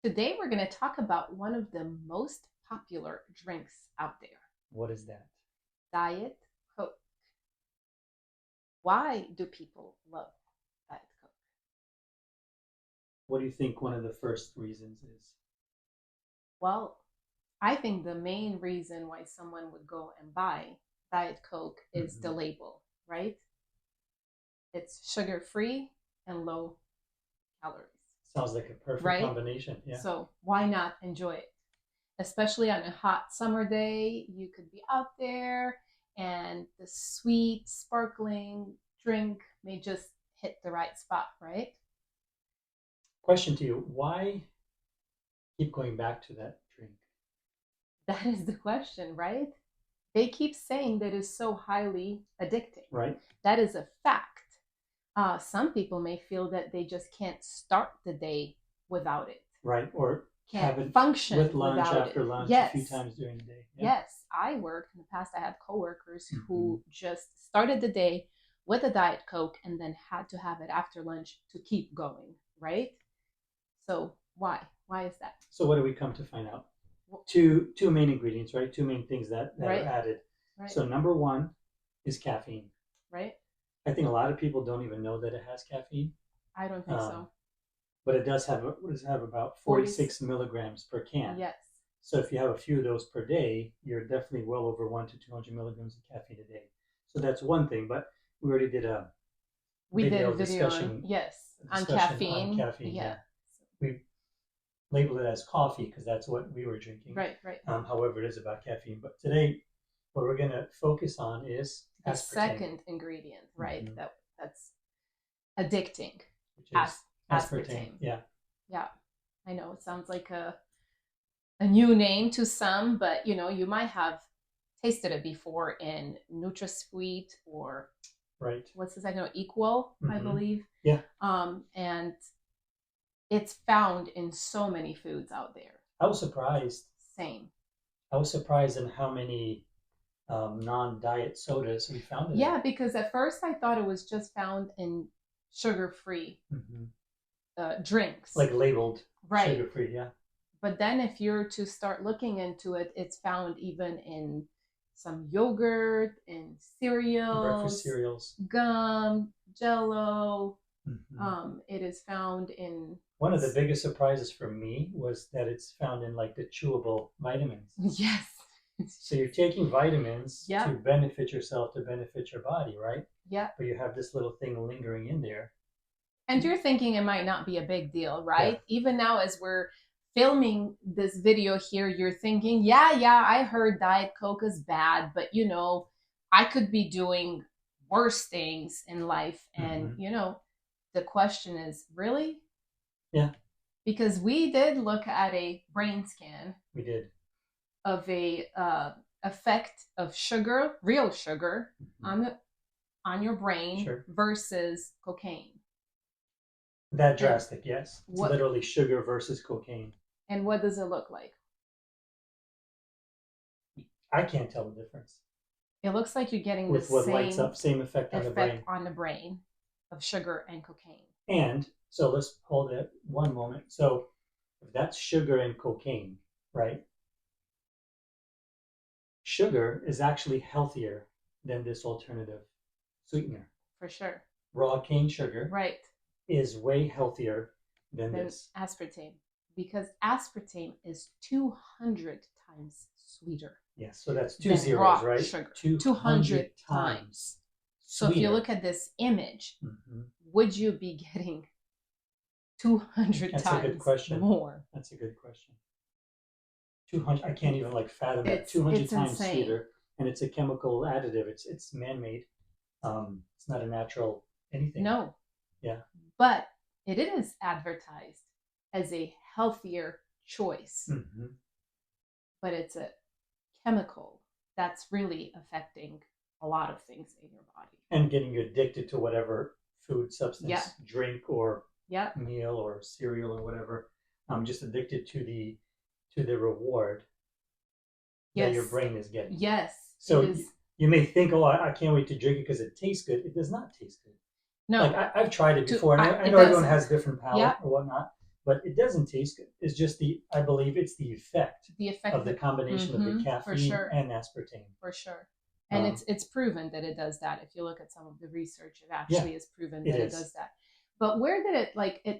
Today we're going to talk about one of the most popular drinks out there, What is that? Diet Coke. Why do people love Diet Coke? What do you think one of the first reasons is? Well, I think the main reason why someone would go and buy Diet Coke is the Mhm. label, right? It's sugar free and low calories, Sounds like a perfect right? combination. Yeah. So why not enjoy it? Especially on a hot summer day, you could be out there and the sweet, sparkling drink may just hit the right spot, right? Question to you: why keep going back to that drink? That is the question, right? They keep saying that it's so highly addicting. Right. That is a fact. Some people may feel that they just can't start the day without it, Right. Or have can't it function with lunch, without it. after lunch, a few Yes, times during the day. Yeah. yes. I worked in the past, I had coworkers Hmm. who just started the day with a Diet Coke and then had to have it after lunch to keep going, right? So why? Why is that? So what do we come to find out? Two main ingredients, right? Two main things that are Right, added. right, So number one is caffeine. right. I think a lot of people don't even know that it has caffeine. I don't think Um, so. but it does have about 40, 46 milligrams per can. yes. So if you have a few of those per day, you're definitely well over 1 to 200 milligrams of caffeine a day. So that's one thing. But we already did a We did a video video on, yes, on on caffeine. caffeine. Yeah. Yeah, we labeled it as coffee because that's what we were drinking. Right, right. However, it is about caffeine. But today, what we're going to focus on is The aspartame, second ingredient, right? Mhm. That's addicting. which is Aspartame. Yeah. Yeah. I know it sounds like a new name to some, but you might have tasted it before in NutraSweet or Right. what's the second one? Equal, I Mhm. believe. Yeah. And it's found in so many foods out there. I was surprised. Same. I was surprised in how many non-diet sodas we found in Yeah, it. because at first I thought it was just found in sugar-free Mhm. drinks. Like labeled Right. sugar-free, yeah. But then if you're to start looking into it, it's found even in some yogurt, in Breakfast cereals, cereals. gum, jello. Mhm. It is found in One of the biggest surprises for me was that it's found in like the chewable vitamins. yes. So you're taking vitamins Yep. to benefit yourself, to benefit your body, right? Yep. But you have this little thing lingering in there. And you're thinking it might not be a big deal, right? Yeah. Even now, as we're filming this video here, you're thinking, yeah, I heard Diet Coke is bad, but I could be doing worse things in life. And, the question is, really? Yeah. Because we did look at a brain scan. We did. Of a effect of sugar, real sugar, on your brain. Sure. Versus cocaine. That drastic, yes. It's what, literally sugar versus cocaine. And what does it look like? I can't tell the difference. It looks like you're getting with the what same lights up, same effect on the brain of sugar and cocaine. And so let's hold it one moment. So if that's sugar and cocaine, right? Sugar is actually healthier than this alternative sweetener. For sure. Raw cane sugar, right, is way healthier than this. Aspartame, because aspartame is 200 times sweeter. Yes, so that's two zeros, right? Sugar. 200 times. So if you look at this image, would you be getting 200 That's times a good question. More? That's a good question. 200, I can't even fathom that. 200 times insane. Sweeter, and it's a chemical additive. It's man-made. It's not a natural anything. No. Yeah. But it is advertised as a healthier choice. But it's a chemical that's really affecting a lot of things in your body. And getting you addicted to whatever food, substance, drink, or meal, or cereal, or whatever. Just addicted to the reward that your brain is getting. Yes. So you may think, oh, I can't wait to drink it because it tastes good. It does not taste good. No. I've tried it before, and I know everyone has different palate or whatnot, but it doesn't taste good. It's just I believe it's the effect of the that, combination of the for caffeine sure, and aspartame. for sure. And it's proven that it does that. If you look at some of the research, it actually is proven that it does that. But where did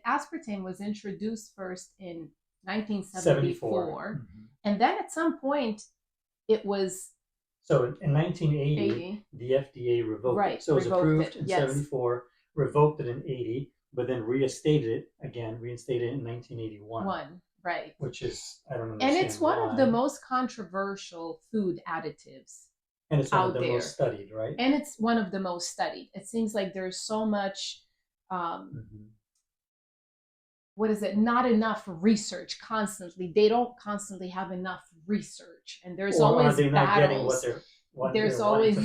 aspartame was introduced first in 1974, and then at some point it was. So in 1980, the FDA revoked it. So it was approved in 74, revoked it in 80, but then reinstated it in 1981. Right. Which is, I don't understand. And it's one of the most controversial food additives. And it's one of the most studied, right? And it's one of the most studied. It seems like there's so much, what is it? Not enough research constantly. They don't constantly have enough research, and there's always are they not battles. Getting what there's always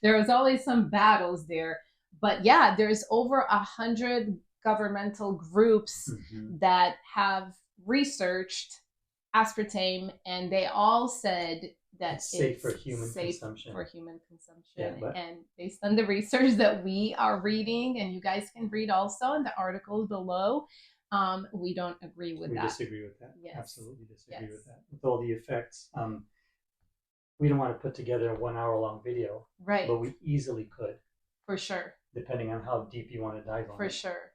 there's always some battles there. But yeah, there's over 100 governmental groups that have researched aspartame, and they all said that it's safe for human consumption. And based on the research that we are reading, and you guys can read also in the article below, we don't agree with that. We disagree with that. Yes. Absolutely disagree with that. With all the effects, we don't want to put together a 1 hour long video, right? But we easily could, for sure, depending on how deep you want to dive on. For sure.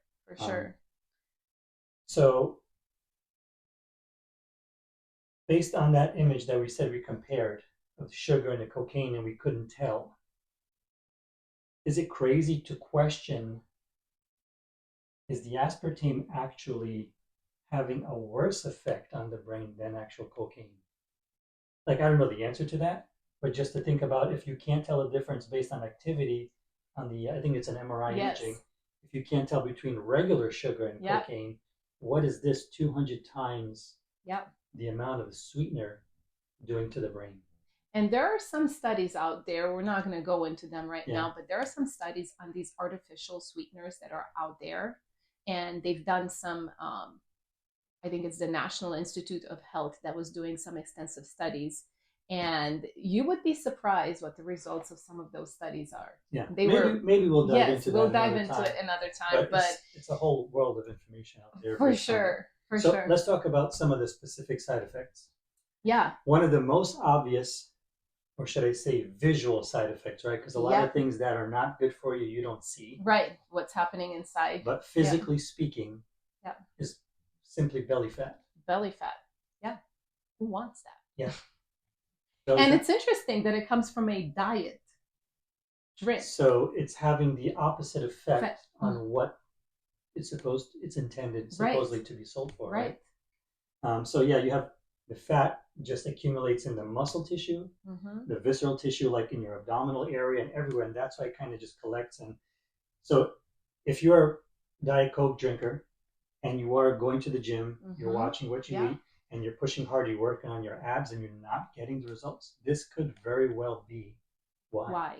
So, based on that image that we said we compared of sugar and the cocaine, and we couldn't tell, is it crazy to question, is the aspartame actually having a worse effect on the brain than actual cocaine? Like, I don't know the answer to that, but just to think about, if you can't tell a difference based on activity on the, I think it's an MRI imaging, if you can't tell between regular sugar and cocaine, what is this 200 times the amount of sweetener doing to the brain? And there are some studies out there, we're not going to go into them right now, but there are some studies on these artificial sweeteners that are out there. And they've done some, I think it's the National Institute of Health that was doing some extensive studies. And you would be surprised what the results of some of those studies are. Yeah, maybe we'll dive into that. We'll dive into it another time. But it's a whole world of information out there. For sure. So let's talk about some of the specific side effects. Yeah. One of the most obvious, or should I say visual side effects, right? Because a lot of things that are not good for you, you don't see. Right. What's happening inside. But physically speaking, is simply belly fat. Belly fat. Yeah. Who wants that? Yeah. And it's interesting that it comes from a diet drink. So it's having the opposite effect on what it's intended supposedly to be sold for, right? So yeah, you have the fat just accumulates in the muscle tissue, the visceral tissue, like in your abdominal area and everywhere, and that's why it kind of just collects. And so if you're a Diet Coke drinker and you are going to the gym, you're watching what you eat, and you're pushing hard, you're working on your abs, and you're not getting the results, this could very well be why.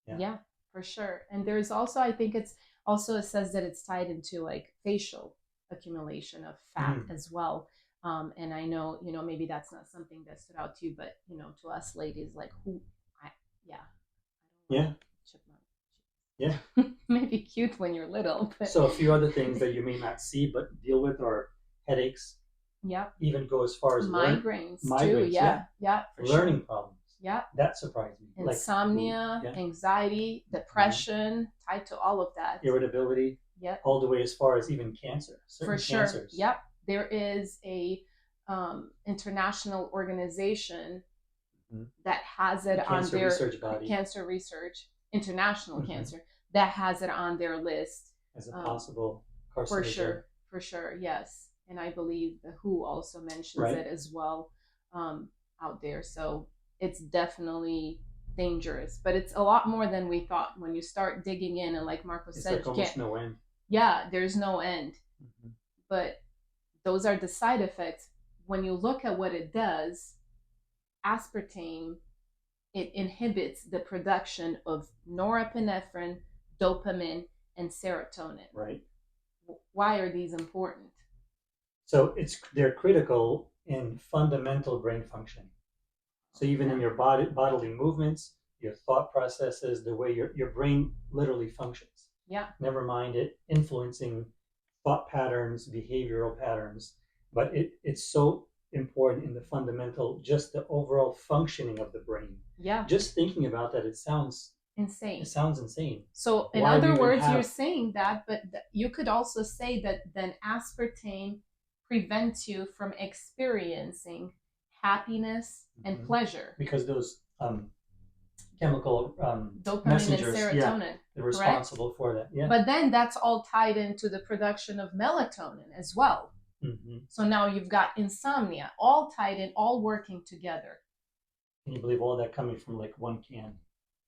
Yeah, for sure. And there's also, I think it says that it's tied into like facial accumulation of fat as well. And I know, maybe that's not something that stood out to you, but to us ladies, like maybe cute when you're little. But... So a few other things that you may not see but deal with are headaches. Yeah. Even go as far as migraines too. Yeah. Learning problems. Yeah. That surprised me. Insomnia, anxiety, depression, tied to all of that. Irritability. Yeah. All the way as far as even cancer. For sure. Cancers. Yep. There is a international organization that has it on their cancer research, international cancer, that has it on their list as a possible carcinogen. For sure, yes. And I believe the WHO also mentions it as well out there. So it's definitely dangerous, but it's a lot more than we thought when you start digging in. And like Marco said, like almost no end. Yeah, there's no end. But those are the side effects. When you look at what it does, aspartame, it inhibits the production of norepinephrine, dopamine, and serotonin. Right. Why are these important? So they're critical in fundamental brain functioning. So even in your bodily movements, your thought processes, the way your brain literally functions. Yeah. Never mind it influencing thought patterns, behavioral patterns, but it's so important in the fundamental, just the overall functioning of the brain. Yeah. Just thinking about that, it sounds insane. It sounds insane. So in other words, you're saying that, but you could also say that then aspartame prevents you from experiencing happiness and pleasure. Because those chemical dopamine messengers, and serotonin, they're responsible for that. Yeah. But then that's all tied into the production of melatonin as well. So now you've got insomnia, all tied in, all working together. Can you believe all that coming from like one can?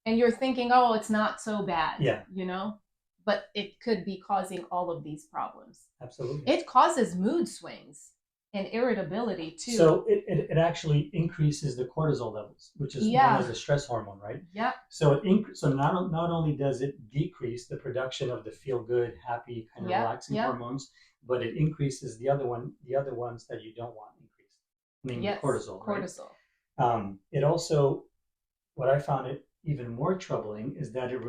And you're thinking, oh, it's not so bad. Yeah. You know? But it could be causing all of these problems. Absolutely. It causes mood swings and irritability too. So it actually increases the cortisol levels, which is known as a stress hormone, right? Yeah. So so not only does it decrease the production of the feel good, happy, kind of relaxing hormones, but it increases the other ones that you don't want increased, namely cortisol. Cortisol. Right? It also, what I found it even more troubling is that it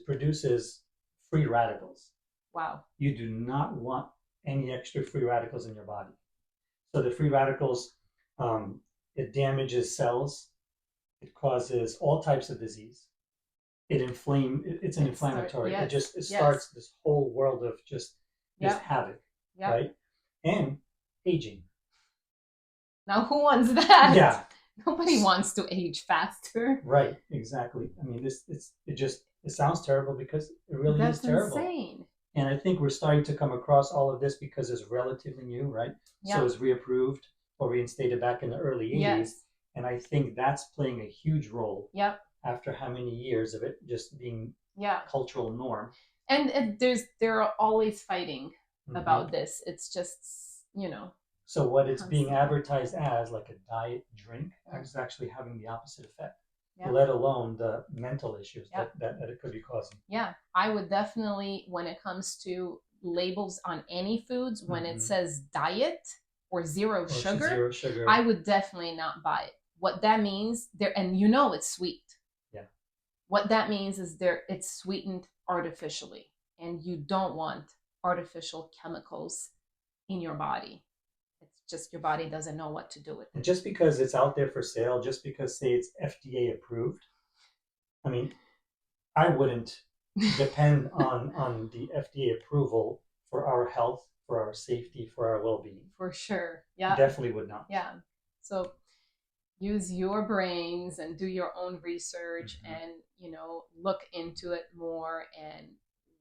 produces free radicals. Wow. You do not want any extra free radicals in your body. So the free radicals, it damages cells. It causes all types of disease. It's an inflammatory. It starts this whole world of just havoc, right? And aging. Now who wants that? Yeah. Nobody wants to age faster. Right, exactly. I mean, it sounds terrible because it really is terrible. That's insane. And I think we're starting to come across all of this because it's relatively new, right? Yeah. So it was reapproved or reinstated back in the early 80s. Yes. And I think that's playing a huge role. Yep. After how many years of it just being cultural norm. And they're always fighting about this. It's just, you know. So what it's being advertised as, like a diet drink, is actually having the opposite effect. Let alone the mental issues that it could be causing. Yeah, I would definitely, when it comes to labels on any foods, when it says diet or zero sugar, I would definitely not buy it. What that means, and you know it's sweet. Yeah. What that means is it's sweetened artificially, and you don't want artificial chemicals in your body. Just your body doesn't know what to do with it. And just because it's out there for sale, just because, say, it's FDA approved, I mean, I wouldn't depend on the FDA approval for our health, for our safety, for our well-being. For sure. Yeah. Definitely would not. Yeah. So use your brains and do your own research and, you know, look into it more. And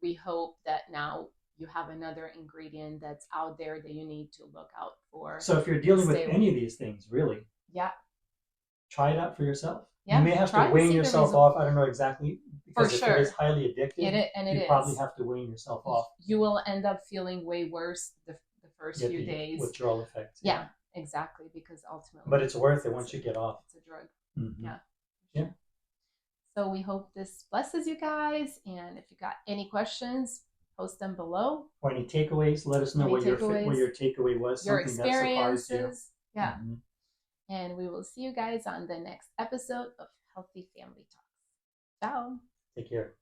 we hope that now you have another ingredient that's out there that you need to look out for. So if you're dealing with any of these things, really, try it out for yourself. Yeah, you may have to wean yourself off. I don't know exactly, because if it is highly addictive, you probably have to wean yourself off. You will end up feeling way worse the first few days. Withdrawal effects. Yeah, exactly, because ultimately. But it's worth it once you get off. It's a drug. Yeah. Yeah. So we hope this blesses you guys, and if you got any questions, post them below. Or any takeaways, let us know what your takeaway was. Your experiences. Yeah. And we will see you guys on the next episode of Healthy Family Talks. Ciao. Take care.